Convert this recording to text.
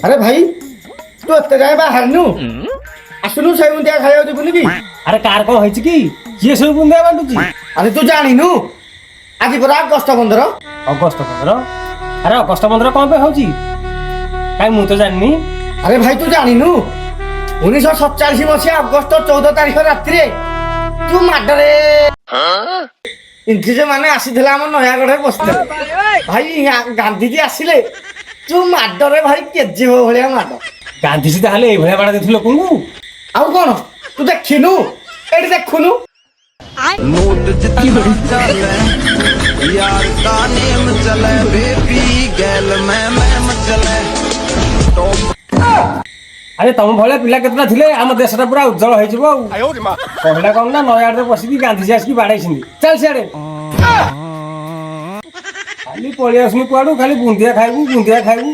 আরে ভাই তু এতে যাই বাহারনু আসুনু সেই বুন্দিয়া খাইয়া দিব নাকি? আরে কার কম হয়েছে কি কিଏ ସବୁ ବୁନ୍ଦିଆ ବାଣ୍ଟୁଛି? আরে তু জানিনু আଜି পরা আগস্ট 15। ଅଗଷ୍ଟ 15? ଆରେ ଅଗଷ୍ଟ 15 କଣ ପାଇଁ ହଉଛି? କାଇଁ ମୁଁ ତ ଜାଣିନି। আরে ভাই তু জানিনু 1947 মସିହା ଅଗଷ୍ଟ 14 ତାରିଖ ରାତିରେ ତୁ ମାଡରେ ଇଂରେଜ ମାନେ ଆସିଥିଲେ ଆମ ନୟାଗଡ଼ରେ ବସିଥିଲେ ଭାଇ ଗାନ୍ଧୀଜୀ ଆସିଲେ ତୁ ମାଡରେ ଭାଇ କେଜିବ ଭଳିଆ ମାଡ। ଗାନ୍ଧିଜୀ ତାହେଲେ ଏଇଭଳିଆ ବାଡା ଦେଇଥିଲେ ଲୋକଙ୍କୁ? ଆଉ କଣ ତୁ ଦେଖିନୁ ଏଠି ଦେଖୁନୁ नोट जितना चले यार का नेम चले बेबी गैल मैं चले ଆରେ ତମ ଭଳିଆ ପିଲା କେତେଟା ଥିଲେ ଆମ ଦେଶଟା ପୁରା ଉଜ୍ଜଳ ହେଇଯିବ ଆଉ। କହିଲା କଣ ନା ନୟାଗଡ଼ରେ ବସିକି ଗାନ୍ଧିଜୀ ଆସିକି ବାଡେଇଛନ୍ତି। ଚାଲ ସିଆଡେ ଖାଲି ପଳେଇ ଆସୁନି କୁଆଡୁ ଖାଲି ବୁନ୍ଦିଆ ଖାଇବୁ ବୁନ୍ଦିଆ ଖାଇବୁ।